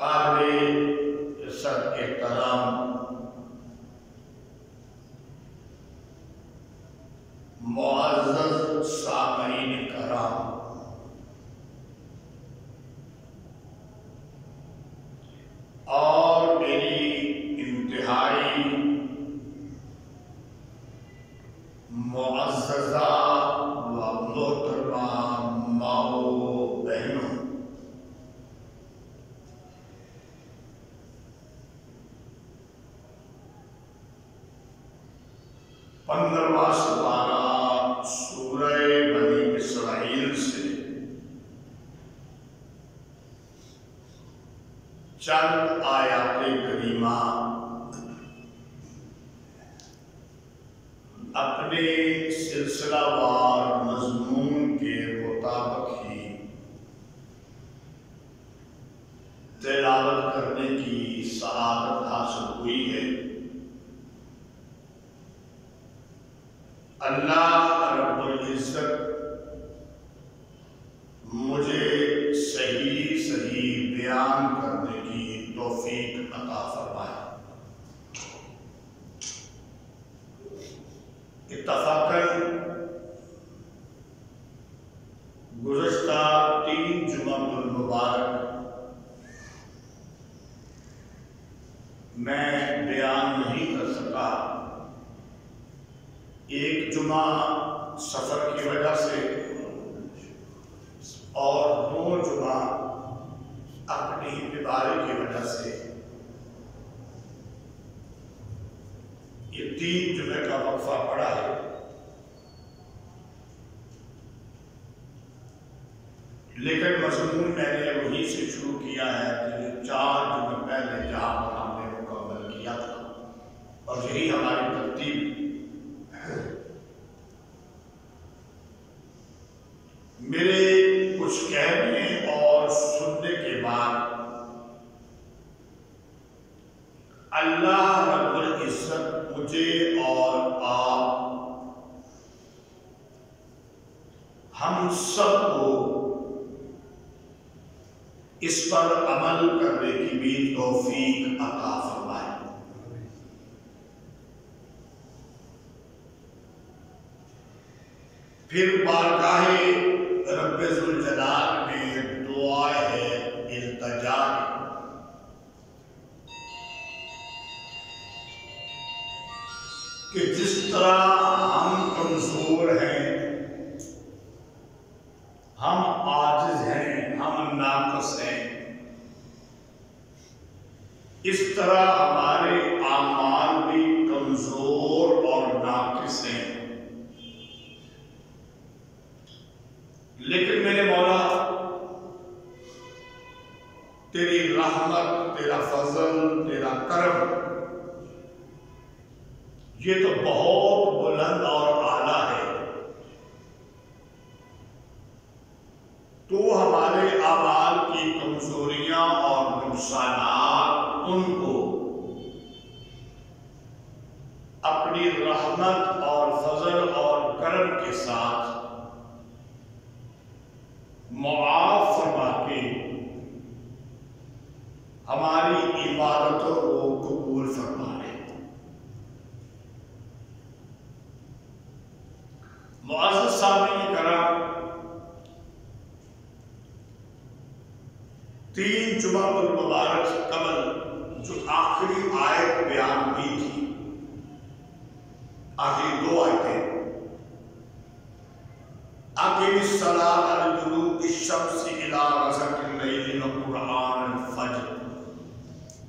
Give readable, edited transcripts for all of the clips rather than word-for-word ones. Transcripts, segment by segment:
قابل عزت احترام معزز سامعین کرام، اور میری انتہائی معززہ و محترمہ ماؤں بہنوں، پندرواں سپارہ سورہ بنی اسرائیل سے چند آیات کریمہ اپنے سلسلہ وار مضمون کے مطابق ہی تلاوت کرنے کی سعادت حاصل ہوئی ہے۔ اللہ رب العزت مجھے صحیح بیان کرنے کی توفیق عطا فرمائے۔ اتفاقاً گزشتہ 3 جمعہ المبارک میں بیان نہیں کر سکا۔ ایک جمعہ سفر کی وجہ سے اور 2 جمعہ اپنی بیماری کی وجہ سے، یہ 3 جمعے کا وقفہ پڑا ہے۔ لیکن مضمون میں نے وہیں سے شروع کیا ہے کہ 4 جمعے پہلے جہاں پر ہم نے مکمل کیا تھا، اور یہی ہماری ترتیب۔ میرے کچھ کہنے اور سننے کے بعد اللہ رب العزت مجھے اور آپ ہم سب کو اس پر عمل کرنے کی بھی توفیق عطا فرمائے۔ پھر بارگاہ رب ذوالجلال میں دعا ہے، التجا کہ جس طرح ہم کمزور ہیں، ہم عاجز ہیں، ہم ناقص ہیں، اس طرح ہمارے اعمال بھی کمزور اور ناقص ہیں۔ لیکن میرے مولا، تیری رحمت، تیرا فضل، تیرا کرم، یہ تو بہت بلند اور اعلیٰ ہے۔ تو ہمارے اعمال کی کمزوریاں اور نقصانات، ان کو اپنی رحمت اور فضل اور کرم کے ساتھ معاف فرما کے ہماری عبادتوں کو قبول فرما لے۔ معزز سامعین کرام، 3 جمعہ المبارک سے قبل جو آخری آیت بیان ہوئی تھی، آخری 2 آیتیں، اقم الصلاۃ لدلوک الشمس الی غسق اللیل وقرآن الفجر،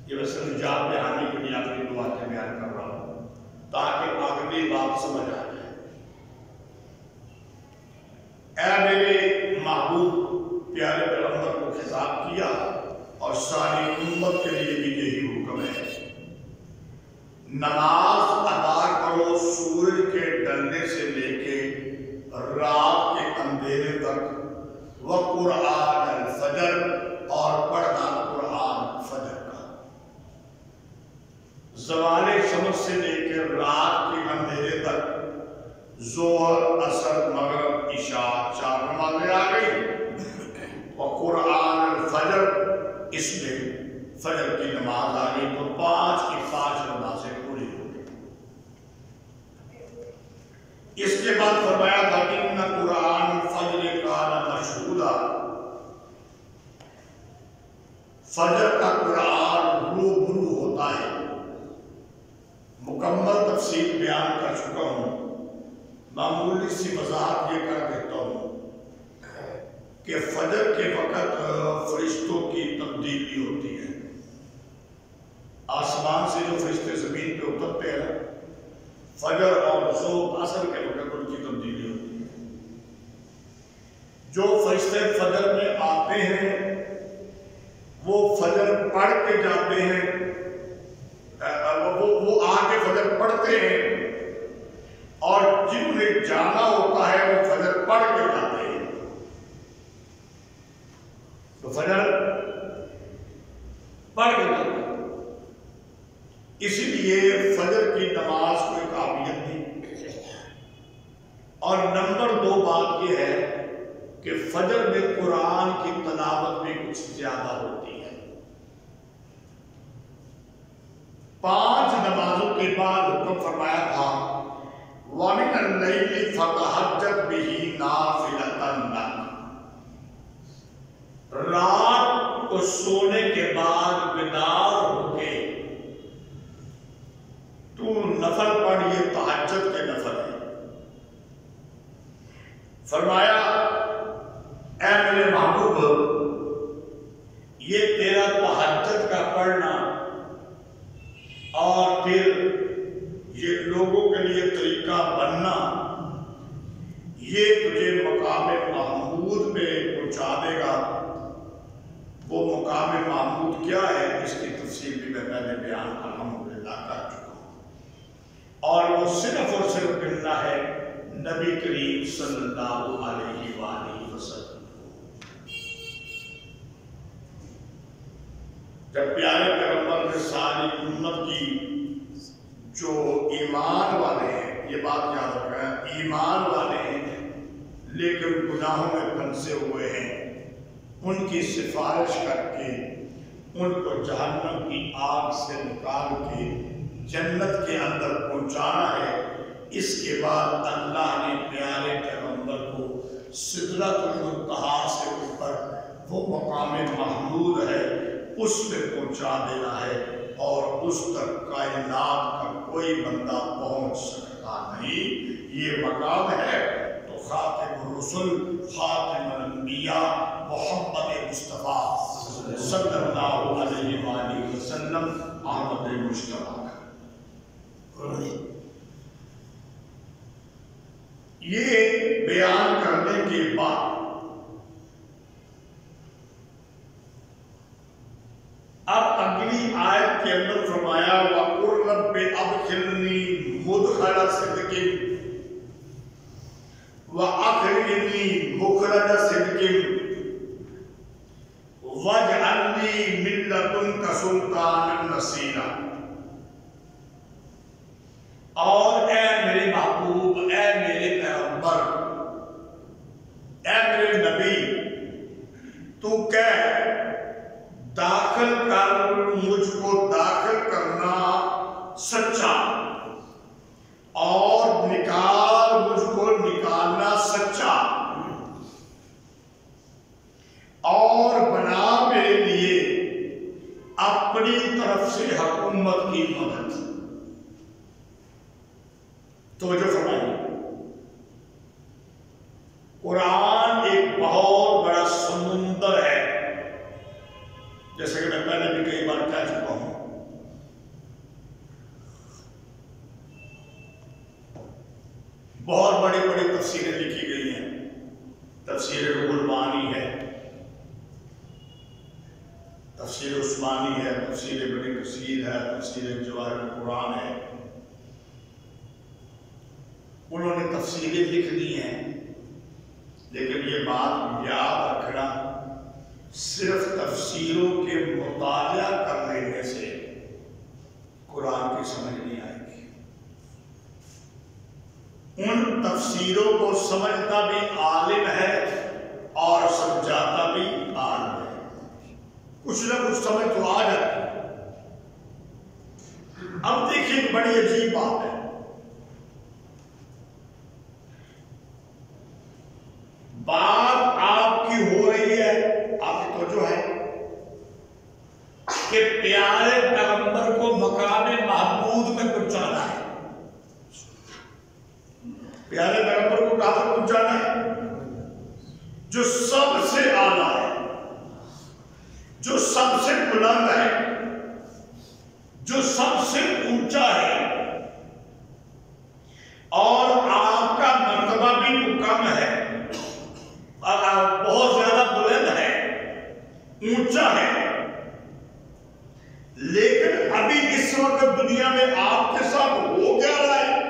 یہ میں صرف جاب میں آنے کے لیے آخری 2 آیتیں بیان کر رہا ہوں تاکہ آخری بات سمجھ آ جائے۔ اے میرے محبوب پیارے پیغمبر کو خطاب کیا، اور ساری امت کے لیے بھی یہی حکم ہے، نماز ادا کرو سورج کے ڈلنے سے لے کے رات کے اندھیرے تک، وقرآن الفجر، اور پڑھنا قرآن فجر کا، زوال شمس سے لے کے رات کے اندھیرے تک، ظہر، عصر، مغرب، عشاء، 4 نمازیں آ گئی، اور قرآن الفجر، اس میں فجر کی نماز آ گئی تو 5 کی 5 نمازیں پوری ہو گئی۔ اس کے بعد فرمایا تھا کہ ان قرآن فجر کان مشہودا، فجر کا قرآن روبرو ہوتا ہے۔ مکمل تفصیل بیان کر چکا ہوں، معمولی سی وضاحت یہ کر دیتا ہوں کہ فجر کے وقت فرشتوں کی تبدیلی ہوتی ہے۔ آسمان سے جو فرشتے زمین پہ اترتے ہیں، فجر اور صبح عصر کے وقت ان کی تبدیلی ہوتی ہے۔ جو فرشتے فجر میں آتے ہیں وہ فجر پڑھ کے جاتے ہیں، وہ آ کے فجر پڑھتے ہیں، اور جن نے جانا ہوتا ہے وہ فجر پڑھ کے جاتے ہیں۔ تو فجر پڑھ کے جاتے ہیں، اسی لیے فجر کی نماز کو ایک اہمیت دی۔ اور نمبر 2 بات یہ ہے کہ فجر میں قرآن کی تلاوت بھی کچھ زیادہ ہوتی ہے۔ 5 نمازوں کے بعد حکم فرمایا تھا وَمِنَ اللَّيْلِ فَتَہَجَّدْ بِهِ نَافِلَةً لَكَ، رات کو سونے کے بعد بیدار ہو کے تو نفل پڑھ، یہ تہجد کے نفل ہے۔ فرمایا اے میرے محبوب، یہ تیرا تہجد کا پڑھنا اور پھر یہ لوگوں کے لیے طریقہ بننا، یہ تجھے مقام محمود پہ پہنچا دے گا۔ وہ مقام محمود کیا ہے اس کی تفصیل بھی میں پہلے بیان الحمدللہ کر چکا ہوں، اور وہ صرف اور صرف ملنا ہے نبی کریم صلی اللہ علیہ وآلہ وسلم۔ جب پیارے پیغمبر نے ساری امت کی جو ایمان والے ہیں، یہ بات یاد رکھیں، ایمان والے ہیں لیکن گناہوں میں پھنسے ہوئے ہیں، ان کی سفارش کر کے ان کو جہنم کی آگ سے نکال کے جنت کے اندر پہنچانا ہے۔ اس کے بعد اللہ نے پیارے پیغمبر کو سدرۃ المنتہا سے اوپر وہ مقام محمود ہے اس پہ پہنچا دینا ہے، اور اس تک کائنات کا کوئی بندہ پہنچ سکتا نہیں۔ یہ مقام ہے تو خاتم الرسل، خاتم الانبیاء محمد مصطفیٰ صلی اللہ علیہ وآلہ وسلم احمد مجتبیٰ کا۔ یہ بیان کرنے کے بعد اب اگلی آیت کے اندر فرمایا وَقُلْ رَبِّ أَدْخِلْنِي مُدْخَلَ صِدْقٍ وَأَخْرِجْنِي مُخْرَجَ صِدْقٍ وَاجْعَلْ لِي مِن لَّدُنكَ سُلْطَانًا نَصِيرًا۔ اور اے میرے محبوب، اے میرے پیغمبر، اے میرے نبی، تو کہہ داخل کر مجھ کو داخل کرنا سچا، اور نکال مجھ کو نکالنا سچا، اور بنا میرے لیے اپنی طرف سے حکومت کی مدد۔ توجہ فرمائیے، قرآن ایک بہت بڑا سمندر ہے، جیسے کہ میں پہلے بھی کئی بار کہہ چکا ہوں۔ بہت بڑی بڑی تفسیریں لکھی گئی ہیں، تفسیر روح المعانی ہے، تفسیر عثمانی ہے، تفسیر ابن کثیر ہے، تفسیر جواہر القرآن ہے۔ انہوں نے تفسیریں لکھ دی ہیں، لیکن یہ بات یاد رکھنا، صرف تفسیروں کے مطالعہ کر لینے سے قرآن کی سمجھ نہیں آئے گی۔ ان تفسیروں کو سمجھتا بھی عالم ہے اور سمجھاتا بھی عالم ہے۔ کچھ نہ کچھ سمجھ تو آ جاتی اب دیکھیں ایک بڑی عجیب بات ہے، بات آپ کی ہو رہی ہے، آپ کی توجہ ہے کہ پیارے پیغمبر کو مقام محمود میں پہنچانا ہے، پیارے پیغمبر کو کہاں تک پہنچانا ہے؟ جو سب سے اعلیٰ ہے، جو سب سے بلند ہے، جو سب سے اونچا ہے، اور آپ کا مرتبہ بھی کم ہے، بہت زیادہ بلند ہے، اونچا ہے، لیکن ابھی اس وقت دنیا میں آپ کے ساتھ ہو کیا رہا ہے؟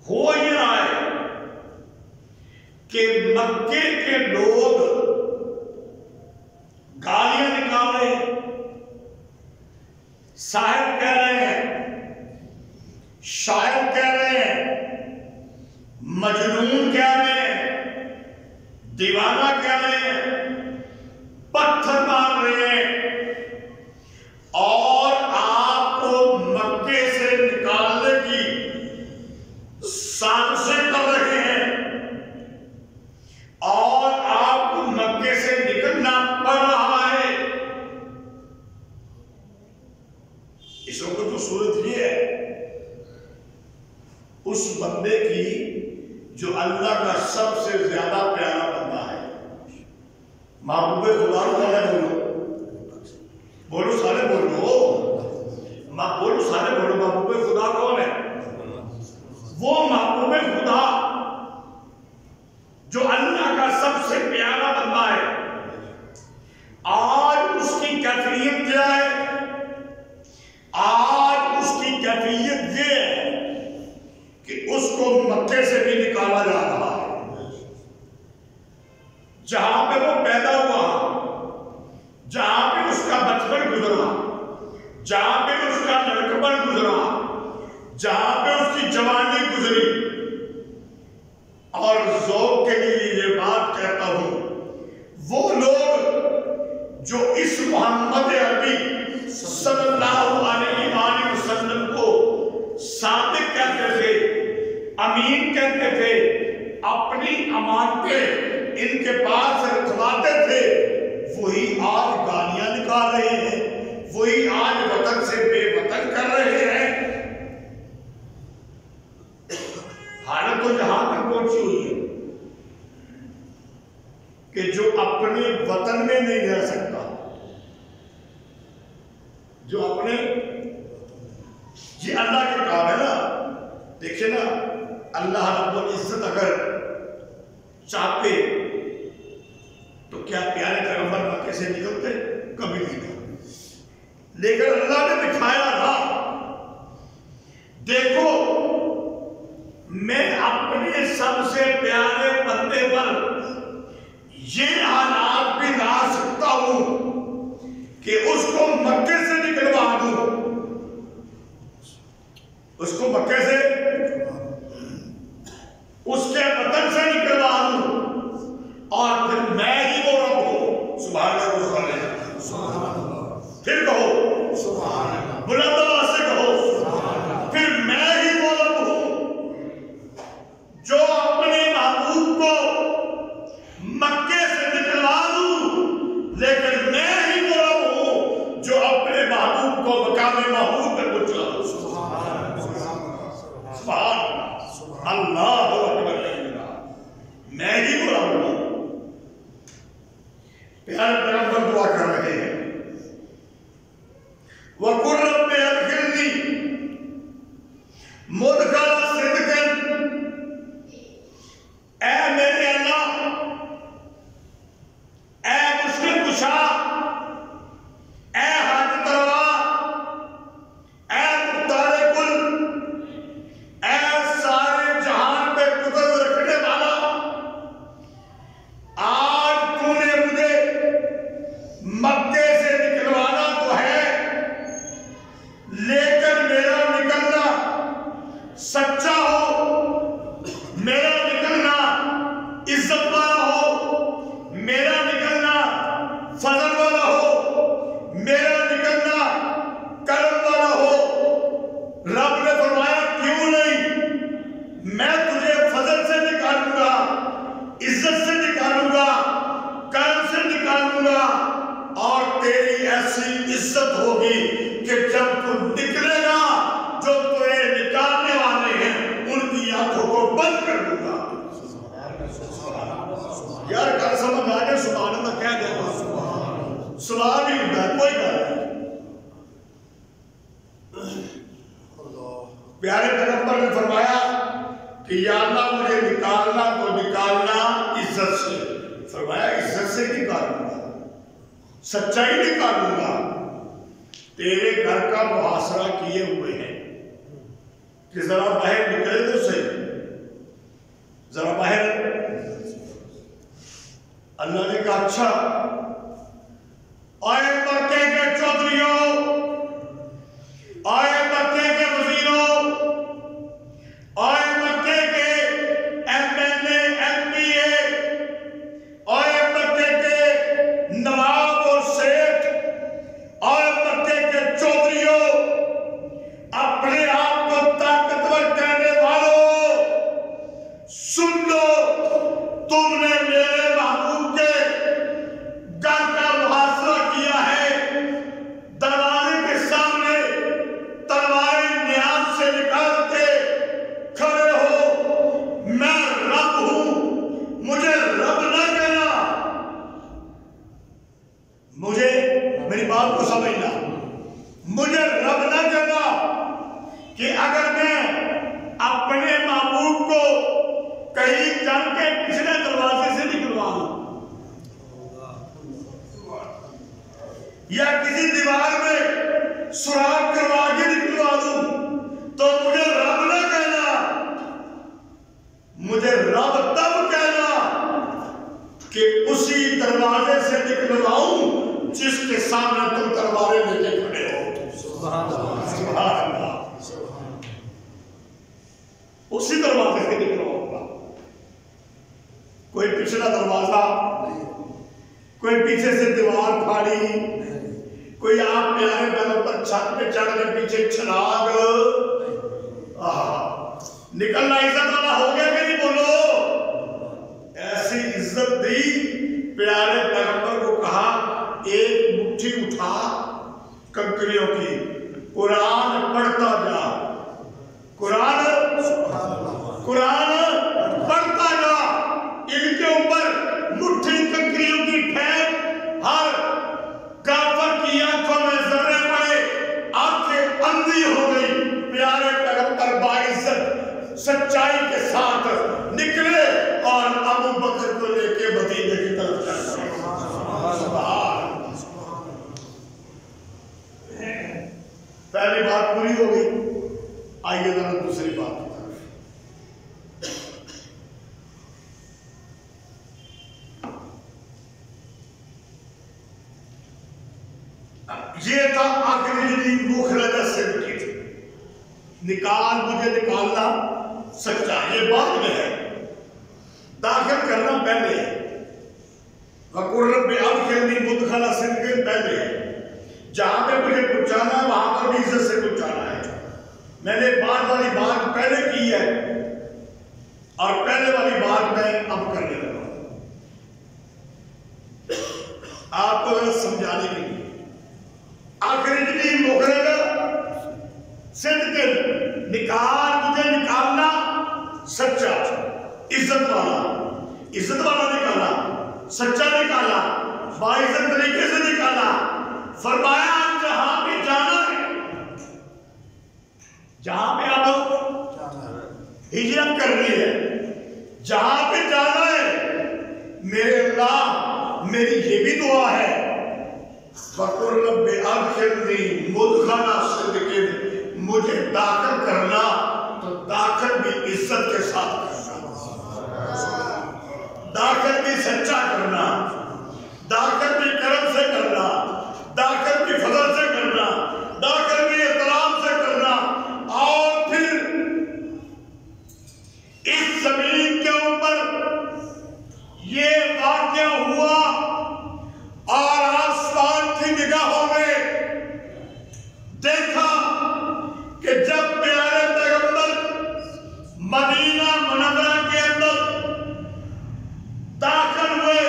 ہو یہ رہا ہے کہ مکے کے لوگ گالیاں نکال رہے ہیں، صاحب کہہ رہے ہیں، شاعر کہہ رہے ہیں، مجنون کہہ رہے ہیں، دیوانہ کہہ رہے ہیں، پتھر مار رہے ہیں، اور آپ کو مکے سے نکالنے کی سازشیں کر رہے ہیں، اور آپ کو مکے سے نکلنا پڑ رہا ہے۔ اس وقت جو صورت یہ ہے اس بندے کی جو اللہ کا سب سے زیادہ پیارا بندہ ہے، محبوب خدا کون ہے؟ بولو سارے بولو، بولو سارے بولو، محبوب خدا کون ہے؟ وہ محبوب خدا جو اللہ کا سب سے پیارا بندہ ہے، آج اس کی کیفیت کیا ہے؟ آج اس کی کیفیت یہ ہے کہ اس کو مکے سے بھی نکالا جا رہا ہے، جہاں پہ وہ پیدا ہوا، جہاں پہ اس کا بچپن گزرا، جہاں پہ اس کا لڑکپن گزرا، جہاں پہ اس کی جوانی گزری، اور ذوق کے لیے یہ بات کہتا ہوں، وہ لوگ جو اس محمد عربی صلی اللہ علیہ وآلہ وسلم کو صادق کہتے تھے، امین کہتے تھے، اپنی امانتیں ان کے پاس رکھواتے تھے، وہی آج گالیاں نکال رہے ہیں، وہی آج وطن سے بے وطن کر رہے ہیں۔ حالت تو جہاں تک پہنچی ہوئی ہے کہ جو اپنے وطن میں نہیں رہ سکتا، جو اپنے، یہ اللہ کے کام ہے نا، دیکھیں نا، اللہ رب العزت اگر چاہتے تو کیا پیارے پیغمبر مکے سے نکلتے؟ کبھی نہیں نکلتے، لیکن اللہ نے دکھایا تھا، دیکھو میں اپنے سب سے پیارے بندے پر یہ حالات بھی لا سکتا ہوں کہ اس کو مکے سے نکلوا دوں، اس کو مکے سے، اس کے وطن سے نکلوا دوں، اور پھر میں ہی وہ رب ہوں۔ سبحان اللہ، پھر کہو سبحان اللہ، بلند آواز سے کہو، پھر میں ہی وہ رب ہوں جو اپنے محبوب کو مکے سے نکلوا دوں، لیکن میں ہی وہ رب ہوں جو اپنے محبوب کو مقام محمود میں پہنچا دوں۔ سبحان اللہ، اکبر، میں ہی وہ رب ہوں۔ پیارے پیغمبر دعا کر رہے ہیں، وَقُلْ رَبِّ أَدْخِلْنِي مُدْخَلَ صِدْقٍ، اے میرے اللہ، اے مشکل کشا، اے حاجت روا، اے مختار کل، اے سارے جہان پہ قدرت رکھنے والا، آج تو نے مجھے سبحان اللہ کہہ دے سبحان ہی ہوتا ہے، کوئی گل نہیں۔ پیارے پیغمبر نے فرمایا کہ یا اللہ مجھے نکالنا تو نکالنا عزت سے، فرمایا عزت سے نکالوں گا، سچائی نکالوں گا، تیرے گھر کا محاصرہ کیے ہوئے ہیں کہ ذرا باہر نکلے تو صحیح، ذرا باہر۔ اللہ نے کہا اچھا آئے مکے کے چودھریوں، آئے مکے کے وزیروں، آئے مکے کے M L A M P A, آئے مکے کے نواب اور سیٹ، آئے مکے کے چودھریوں، اپنے آپ کو طاقتور کہنے والوں، سن لو، تم نے میرے محبوب کے گھر کا محاصرہ کیا ہے، دروازے کے سامنے تلواریں نیاز سے نکال کے کھڑے ہو، میں رب ہوں، مجھے رب نہ کہنا، مجھے میری بات کو سمجھنا، مجھے رب نہ کہنا کہ اگر میں اپنے محبوب کو کہیں جان کے پچھلے دروازے سے نکلوا دوں یا کسی دیوار میں سوراخ کروا کے نکلوا دوں تو مجھے رب نہ کہنا، مجھے رب تب کہنا کہ اسی دروازے سے نکلواؤں جس کے سامنے تم تلواریں لے کے کھڑے ہو۔ سبحان اللہ، اسی دروازے سے نکلواؤں گا، کوئی پچھلا دروازہ، کوئی پیچھے سے دیوار پھاڑی، کوئی آپ پیارے پیغمبر چھت پہ چڑھ کے پیچھے چھلاگ، نکلنا عزت والا ہو گیا کہ نہیں بولو؟ ایسی عزت دی، پیارے پیغمبر کو کہا ایک مٹھی اٹھا کنکریوں کی، قرآن پڑھتا جا، قرآن پڑھتا جا، ان کے اوپر مٹھی کنکریوں کی پھینک، ہر کافر کی آنکھوں میں ذرے پڑے، آنکھیں اندھی ہو گئی، پیارے پیغمبر باعزت سچائی کے ساتھ نکلے اور ابو بکر کو لے کے مدینے کی طرف چل پڑے۔ پہلی بات پوری ہو گئی، آئیے ذرا دوسری بات کی طرف۔ یہ تھا آخری جنی مخرجہ صدقی تھی، نکال مجھے نکالنا سچا، یہ بعد میں ہے، داخل کرنا پہلے ہے، وَقُلْ رَبِّ أَدْخِلْنِي مُدْخَلَ صِدْقٍ پہلے ہے، جہاں پہ مجھے پہنچانا ہے وہاں پر بھی عزت سے پہنچانا ہے۔ میں نے بعد والی بات پہلے کی ہے اور پہلے والی بات میں اب کرنے لگا ہوں، آپ کو ذرا سمجھانے کے لیے۔ آخری جنی مخرجہ صدق، نکال مجھے نکالنا سچا، عزت والا نکالا، سچا نکالا، باعزت طریقے سے نکالا۔ فرمایا جہاں پہ جانا ہے، جہاں پہ آپ ہجرت کرنی ہے، جہاں پہ جانا ہے، میرے اللہ میری یہ بھی دعا ہے، وَقُلْ رَبِّ أَدْخِلْنِي مُدْخَلَ صِدْقٍ، مجھے داخل کرنا تو داخل بھی عزت کے ساتھ کرنا، داخل بھی سچا کرنا، داخل بھی کرم سے کرنا، داخل بھی فضل سے کرنا، داخل بھی احترام سے کرنا، اور پھر اس زمین کے اوپر یہ واقعہ ہوا اور آسمان کی نگاہوں میں دیکھا کہ جب پیارے پیغمبر مدینہ منورہ کے اندر داخل ہوئے،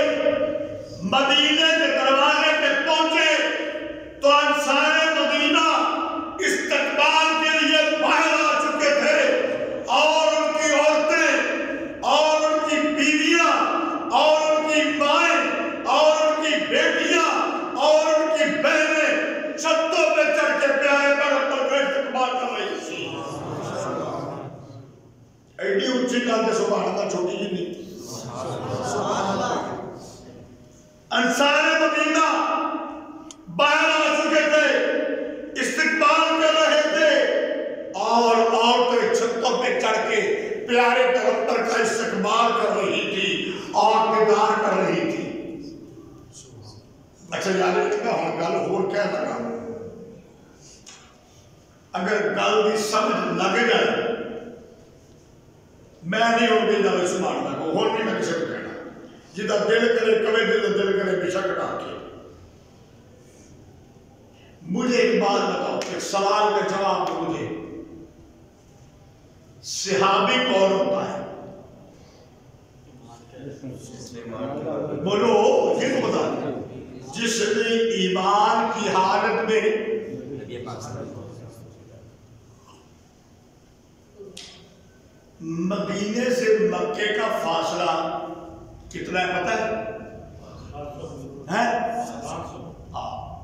مدینے کے دروازے پہ پہنچے تو انصار مدینہ استقبال کے لیے باہر آ چکے تھے، اور ان کی عورتیں اور ان کی بیویاں اور ان کی مائیں انصار مدینہ باہر آ چکے تھے، استقبال کر رہے تھے، اور عورتیں چھتوں پہ چڑھ کے پیارے پیغمبر کا استقبال کر رہی تھی اور دیدار کر رہی تھی۔ اچھا یاد رکھنا ہوں گل ہور کیا لگا، اگر گل بھی سمجھ لگ جائے میں نہیں ہوں گی جب سمان لگا ہوں نہیں میں کسی کو کہنا، جدہ دل کرے کبھی دل کرے بشک ڈاکے۔ مجھے ایک بات بتاؤ، ایک سوال کا جواب دو مجھے، صحابی کون ہوتا ہے؟ بولو یہ تو بتا دیں، جس نے ایمان کی حالت میں مدینے سے مکے کا فاصلہ کتنا ہے پتہ ہے؟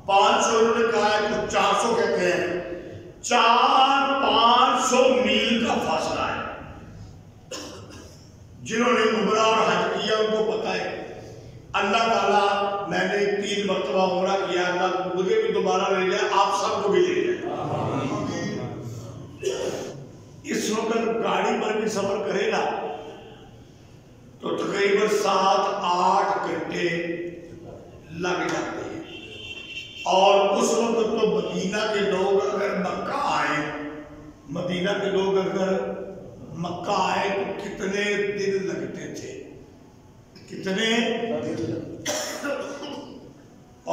500 انہوں نے کہا ہے تو 400 کہتے ہیں، 400-500 میل کا فاصلہ ہے۔ جنہوں نے عمرہ اور حج کیا ان کو پتہ ہے اللہ تعالیٰ، میں نے 3 مرتبہ عمرہ کیا، اللہ مجھے بھی دوبارہ لے جائے، آپ سب کو بھی لے جائے۔ اس وقت گاڑی پر بھی سفر کرے گا تو تقریباً 7-8 گھنٹے لگ جاتے ہیں، اور اس وقت تو مدینہ کے لوگ اگر مکہ آئے، مدینہ کے لوگ اگر مکہ آئے تو کتنے دن لگتے تھے، کتنے،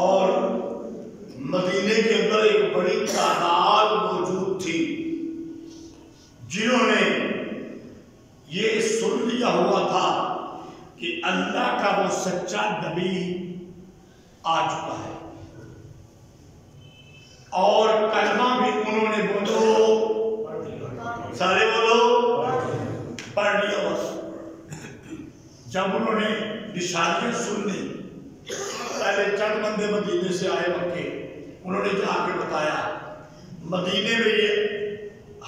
اور مدینے کے اندر ایک بڑی تعداد موجود تھی جنہوں نے یہ سن لیا ہوا تھا کہ اللہ کا وہ سچا نبی آ چکا ہے، اور کلمہ بھی انہوں نے بولو، سارے بولو، پڑھ لیا بس۔ جب انہوں نے نشانیاں سن لی، پہلے چند بندے مدینے سے آئے مکے، انہوں نے جا کے بتایا، مدینے میں یہ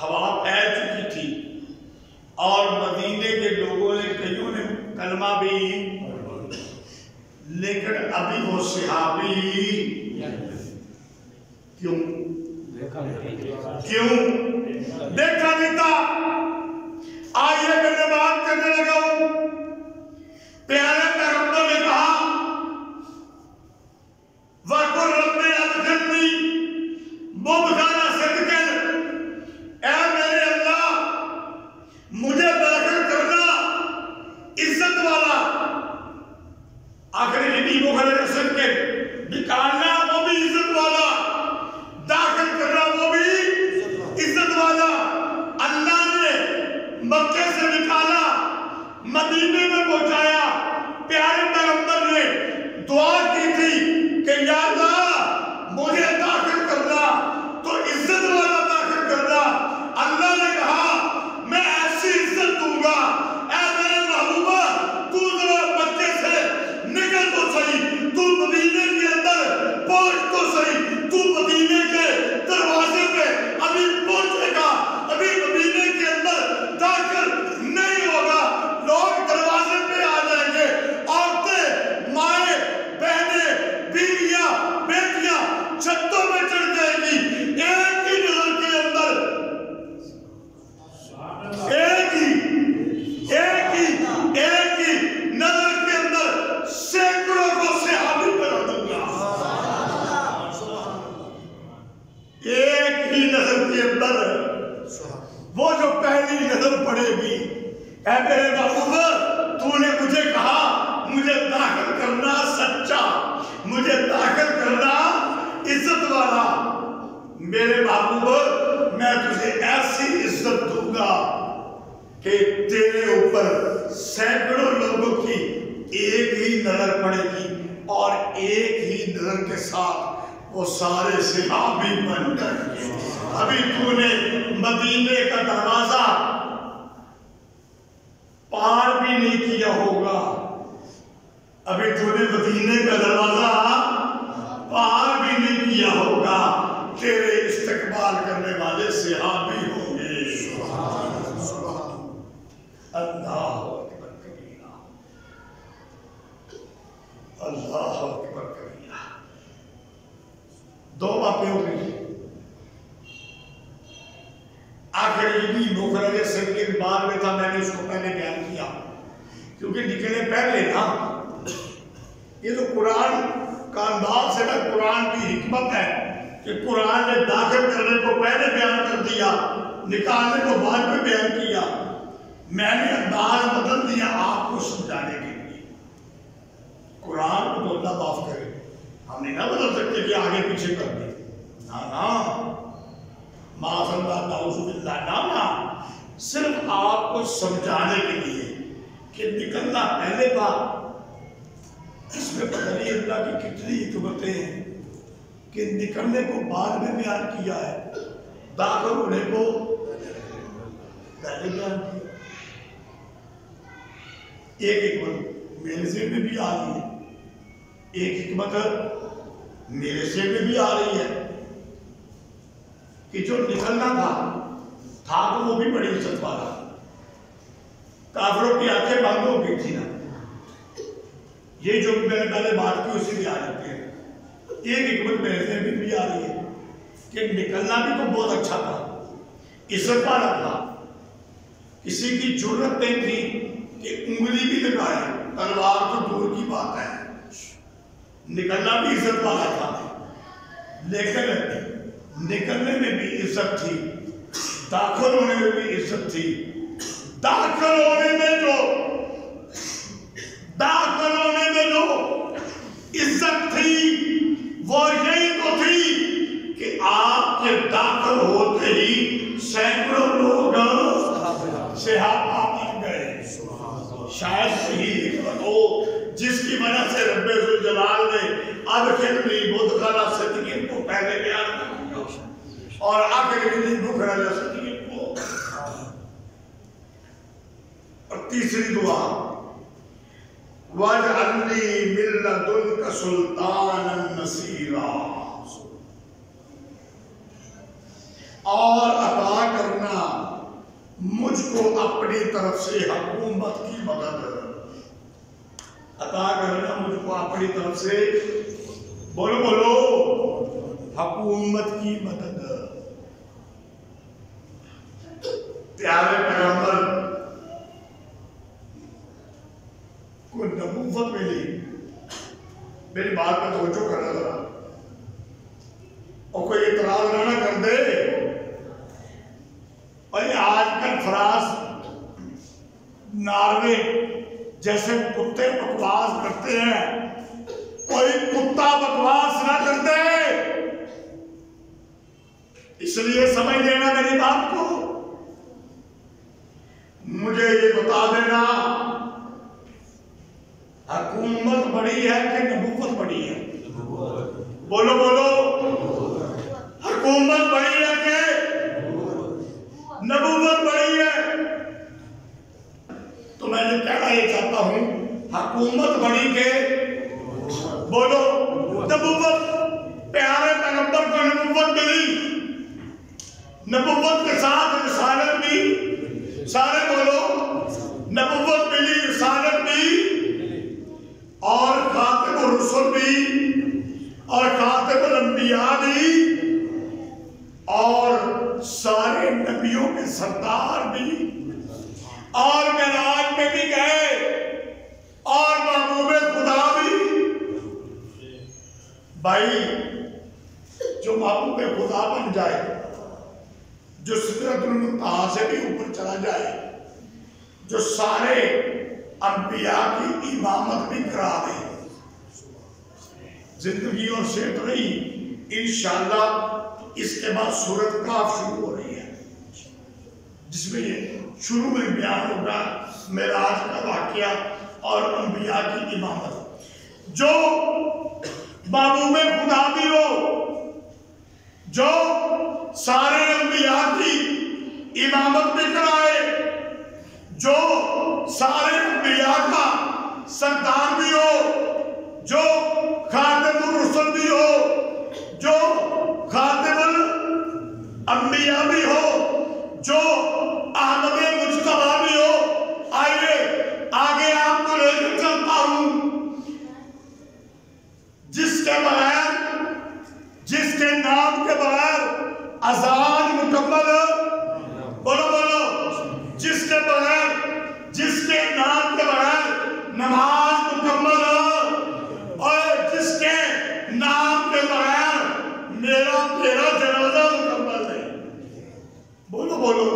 ہوا پھیل چکی تھی، اور مدینے کے لوگوں نے کئیوں نے کلمہ بھی، لیکن ابھی وہ صحابی کیوں دیکھا نہیں تھا۔ آئیے میں بات کرنے لگا ہوں، پیارے پیغمبر نے کہا وَقُلْ رَبِّ أَدْخِلْنِي مُدْخَلَ صِدْقٍ، اے میرے اللہ مجھے داخل کرنا عزت والا، آخری نبی مُدْخَلَ صِدْقٍ، نکالنا وہ بھی عزت والا، داخل کرنا وہ بھی عزت والا۔ اللہ نے مکے سے نکالا، مدینے میں پہنچایا، پیارے پیغمبر نے دعا کی تھی کہ یا اللہ مجھے داخل کرنا تو عزت والا داخل کرنا۔ اللہ نے کہا میں ایسی عزت دوں گا، اے میرے محبوبہ تو ذرا مکے سے نکل تو صحیح، تو مدینے کے اندر پہنچ تو صحیح، تو مدینے کے دروازے پہ ابھی پہنچے گا، ابھی مدینے کے اندر داخل نہیں ہوگا، لوگ دروازے پہ آ جائیں گے، عورتیں، مائیں، بہنیں، بیویاں، بیٹیاں چھتوں پہ چڑھ جائیں گی، ایک ہی نظر کے اندر، ایک ہی نظر کے اندر سینکڑوں کو صحابی بنا دوں گا۔ ایک ہی نظر کے اندر وہ جو پہلی نظر پڑے گی، اے میرے محبوب تو نے مجھے کہا مجھے داخل کرنا سچا، مجھے داخل کرنا عزت والا، میرے محبوب میں تجھے ایسی عزت دوں گا کہ تیرے اوپر سینکڑوں لوگوں کی ایک ہی نظر پڑے گی، اور ایک ہی نظر کے ساتھ وہ سارے صحابی بن جائیں گے۔ ابھی تو نے مدینے کا دروازہ پار بھی نہیں کیا ہوگا، ابھی تو نے مدینے کا دروازہ پار بھی نہیں کیا ہوگا، تیرے استقبال کرنے والے صحابی ہوں گے۔ اللہ اکبر کبیرہ، اللہ اللہ اکبر کبیرہ. دو باتیں ہو گئی. آخر یہ بھی مخرج صدیق بعد میں تھا، میں نے اس کو پہلے بیان کیا کیونکہ نکلے پہلے نا. یہ تو قرآن کا انداز ہے نا، قرآن کی حکمت ہے کہ قرآن نے داخل کرنے کو پہلے بیان کر دیا، نکالنے کو بعد میں بیان کیا. میں نے انداز بدل دیا آپ کو سمجھانے کے لیے. قرآن کو تو اللہ معاف کرے، ہم نہیں نہ بدل سکتے کہ آگے پیچھے کر دیں. نا معاذ اللہ، نعوذ باللہ، نا صرف آپ کو سمجھانے کے لیے کہ نکلنا پہلے تھا. اس میں پتہ نہیں اللہ کی کتنی حکمتیں ہیں کہ نکلنے کو بعد میں بیان کیا ہے، داخل ہونے کو پہلے بیان کیا. ایک حکمت میرے ذہن میں بھی آ رہی ہے، ایک حکمت میرے ذہن میں بھی آ رہی ہے کہ جو نکلنا تھا تو وہ بھی بڑی عزت والا. کافروں کی آنکھیں بند ہو گئی تھی نا. یہ جو میں نے پہلے بات کی اسی بھی آ جاتے ہیں. ایک حکمت میرے ذہن میں بھی آ رہی ہے کہ نکلنا بھی تو بہت اچھا تھا، عزت والا تھا. کسی کی جرت نہیں تھی کہ انگلی بھی لگائے، تلوار تو دور کی بات ہے. نکلنا بھی عزت والا تھا، لیکن نکلنے میں بھی عزت تھی، داخل ہونے میں بھی عزت تھی. داخل ہونے میں جو عزت تھی وہ یہی تو تھی کہ آپ کے داخل ہوتے ہی سینکڑوں لوگ صحابہ بن گئے. شاید یہی حکمت ہو جس کی وجہ سے رب ذوالجلال نے ادخلنی مدخل صدیق کو پہلے بیان کیا اور آخری مخرج صدیق کو. اور تیسری دعا وَاجْعَلْ لِي مِن لَّدُنْكَ سُلْطَانًا نَصِيرًا، اور عطا کرنا مجھ کو اپنی طرف سے حکومت کی مدد. عطا کرنا مجھ کو اپنی طرف سے، بولو حکومت کی مدد. پیارے پیغمبر کو نبوت ملی. میری بات پہ توجہ کرنا ذرا، اور کوئی اعتراض نہ کر دے. اور آج کل فراز ناروے جیسے کتے بکواس کرتے ہیں، کوئی کتا بکواس نہ کر دے. اس لیے سمجھ لینا میری بات کو. مجھے یہ بتا دینا حکومت بڑی ہے کہ نبوت بڑی ہے؟ بولو حکومت بڑی ہے کہ نبوت بڑی ہے؟ تو میں نے کہنا یہ چاہتا ہوں حکومت بڑی کہ بولو نبوت. پیارے پیغمبر کو نبوت ملی، نبوت کے ساتھ رسالت بھی. سارے بولو نبوت ملی، رسالت بھی، اور خاتم الرسل بھی، اور خاتم الانبیاء بھی، اور سارے نبیوں کے سردار بھی، اور معراج میں بھی گئے، اور محبوب خدا بھی. بھائی جو محبوب خدا بن جائے، جو سدرۃ المنتہا سے بھی اوپر چلا جائے، جو سارے انبیاء کی امامت بھی کرا دے، زندگی اور صحت رہی انشاءاللہ. اس کے بعد سورۃ کاف شروع ہو رہی ہے، جس میں یہ شروع میں بیان ہوگا معراج کا واقعہ اور انبیاء کی امامت. جو محبوب خدا بھی ہو، جو سارے انبیاء کی امامت بھی کرائے، جو سارے انبیاء کا سردار بھی ہو، جو خاتم الرسل بھی ہو، جو خاتم الانبیاء بھی ہو، جو احمد مجتبیٰ بھی ہو. آئیے آگے آپ کو لے کر چلتا ہوں. کے بغیر، جس کے نام کے بغیر اذان مکمل، بولو بولو، جس کے بغیر، جس کے نام کے بغیر نماز مکمل، اور جس کے نام کے بغیر میرا تیرا جنازہ مکمل نہیں. بولو بولو،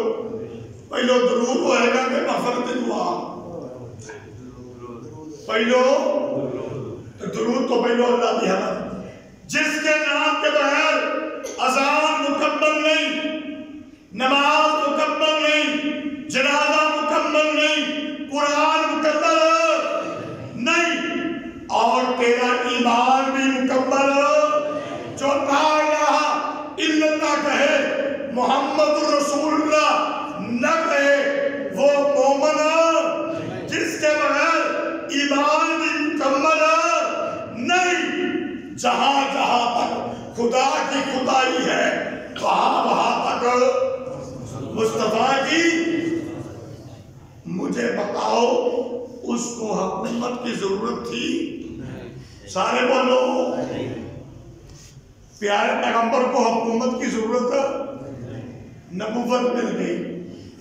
پہلو درود ہوئے گا کہ مغفرت دعا؟ پہلو درود تو پہلو اللہ دی حمد. جس کے نام کے بغیر اذان مکمل نہیں، نماز مکمل نہیں، جنازہ مکمل نہیں، قرآن مکمل نہیں، اور تیرا ایمان بھی مکمل، جو لا الہ الا اللہ کہے، محمد رسول اللہ نہ کہے، وہ مومن جس کے بغیر ایمان بھی مکمل نہیں. جہاں جہاں تک خدا کی خدائی ہے، وہاں تک مصطفیٰ کی. مجھے بتاؤ اس کو حکومت کی ضرورت تھی؟ سارے بولو. پیارے پیغمبر کو حکومت کی ضرورت، نبوت مل گئی،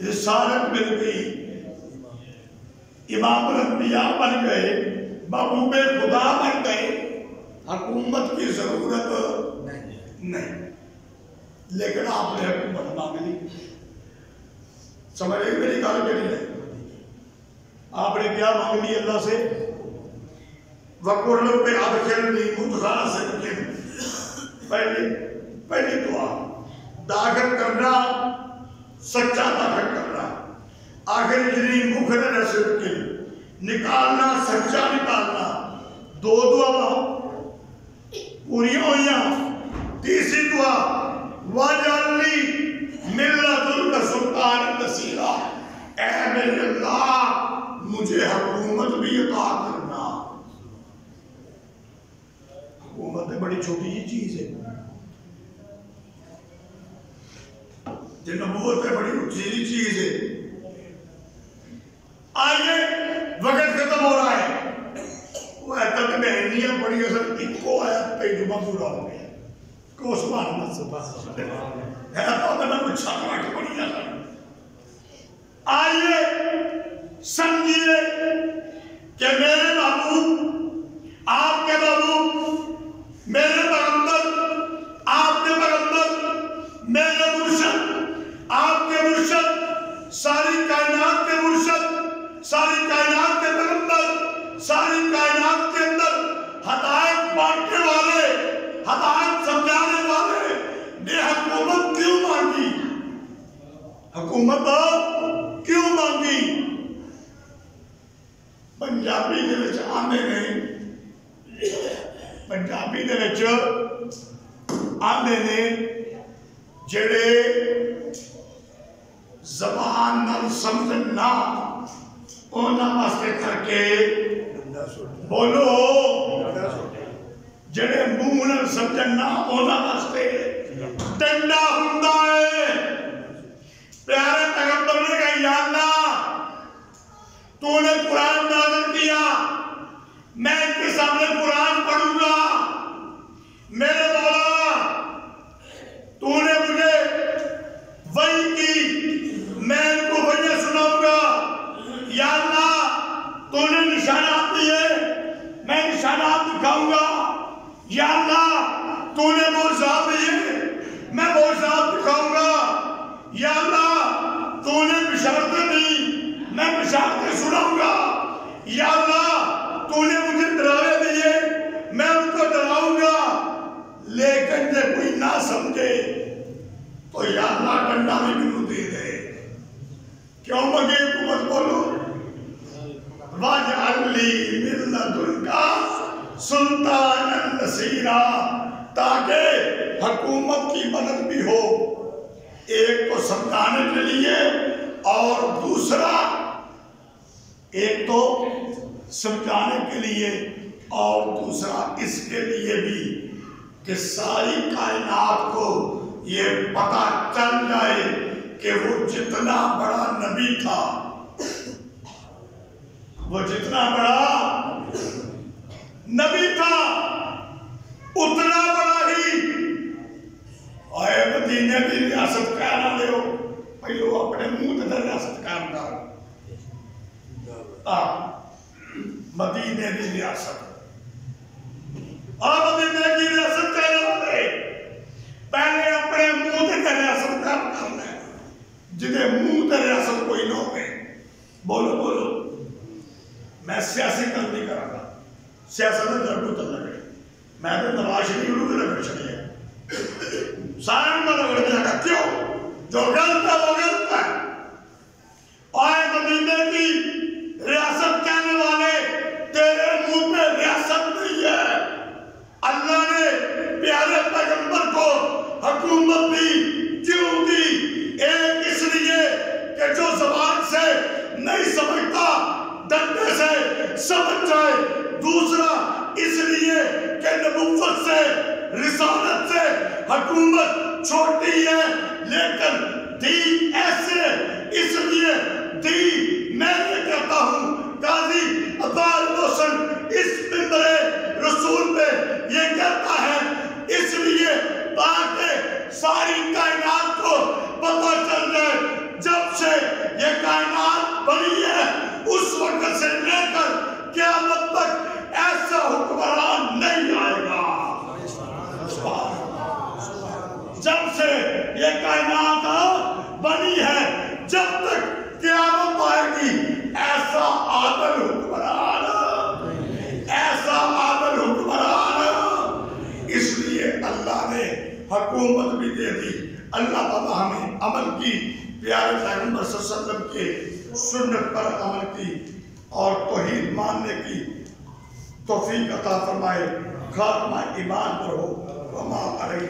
رسالت مل گئی، امام الانبیاء بن گئے، محبوب خدا بن گئے، حکومت کی ضرورت نہیں. لیکن آپ نے حکومت مانگ لی. سمجھ رہے میری گل کے لیے؟ آپ نے کیا مانگ لی اللہ سے؟ وَقُلْ رَبِّ أَدْخِلْنِي مُدْخَلَ صِدْقٍ. پہلی دعا داخل کرنا، سچا داخل کرنا. آخری مخرج صدق، نکالنا، سچا نکالنا. دو دعا پوری ہوئیاں. تیسری دعا وَاجْعَلْ لِي مِن لَّدُنْكَ سُلْطَانًا نَصِيرًا. اے میرے اللہ مجھے حکومت بھی عطا کرنا. حکومت بڑی چھوٹی ہی چیز ہے، نبوت بڑی اونچی چیز ہے. آئیے وقت ختم ہو رہا ہے. وہ ایتت میں ہنیاں پڑی اصل ایکو آیت پہ جمعہ پورا ہو گیا. کو سبحان اللہ سبحان اللہ ہے تو میں کچھ چھاپڑا کے پڑی جاتا. آئیے سمجھیے کہ میرے محبوب، آپ کے محبوب، میرے پیغمبر، آپ کے پیغمبر، میرے مرشد، آپ کے مرشد، ساری کائنات کے مرشد، ساری کائنات کے پیغمبر، ساری کائنات کے اندر ہدایت بانٹنے والے، ہدایت سمجھانے والے نے حکومت کیوں مانگی؟ حکومت کیوں مانگی؟ پنجابی دے وچ آندے نے، پنجابی دے وچ آندے نے جڑے زبان نال سمجھنا اونا واسطے کر کے، بولو، جڑے منہ نال سمجھنا اونا واسطے ڈنڈا ہوندا ہے. پیارے پیغمبر نے کہا یا اللہ تو نے قرآن نازل کیا، میں ان کے سامنے قرآن پڑھوں گا. میرے مولا تو نے مجھے وحی کی، میں ان کو وحی سناؤں گا. یا اللہ تو نے نشانات دیے، میں نشانات دکھاؤں گا. یا اللہ تو نے معجزات دیے، میں معجزات دکھاؤں گا. یا اللہ تو نے بشارتیں دی، میں بشارتیں سناؤں گا. یا اللہ تو نے مجھے ڈراوے دیے، میں ان کو ڈراؤں گا. لیکن جب کوئی نہ سمجھے تو یا اللہ ڈنڈا بھی کیوں دے دے؟ کیوں مگے حکومت؟ بولو وَاجْعَلْ لِي مِن لَّدُنْكَ سُلْطَانًا نَصِيرًا، تاکہ حکومت کی مدد بھی ہو. ایک تو سمجھانے کے لیے اور دوسرا، ایک تو سمجھانے کے لیے اور دوسرا اس کے لیے بھی کہ ساری کائنات کو یہ پتہ چل جائے کہ وہ جتنا بڑا نبی تھا، وہ جتنا بڑا نبی تھا، میں تو نواز شریف بھی رگڑ چڑی ہے سارے میں رگڑ دیا گا کیوں جو غلط ہے وہ غلط ہے آئے مدینے کی ریاست کہنے والے تیرے منہ پہ ریاست نہیں ہے اللہ نے پیارے پیغمبر کو حکومت دی کیوں دی ایک اس لیے کہ جو زبان سے نہیں سمجھتا ڈنڈے سے سمجھ جائے دوسرا اس لیے کہ نبوت سے رسالت سے حکومت چھوٹی ہے لیکن دی ایسے اس لیے دی میں یہ کہتا ہوں قاضی عطار محسن اس منبر رسول پہ یہ کہتا ہے اس لیے تاکہ ساری کائنات کو پتہ چل جائے جب سے یہ کائنات بنی ہے اس وقت سے لے کر قیامت تک ایسا حکمران نہیں آئے گا جب سے یہ کائنات بنی ہے جب تک قیامت آئے گی ایسا عادل حکمران اس لیے اللہ نے حکومت بھی دے دی اللہ تعالیٰ ہمیں عمل کی پیارے پیغمبر صلی اللہ علیہ وسلم کے سنت پر عمل کی اور توحید ماننے کی توفیق عطا فرمائے خاتمہ ایمان پر ہو وما علیہ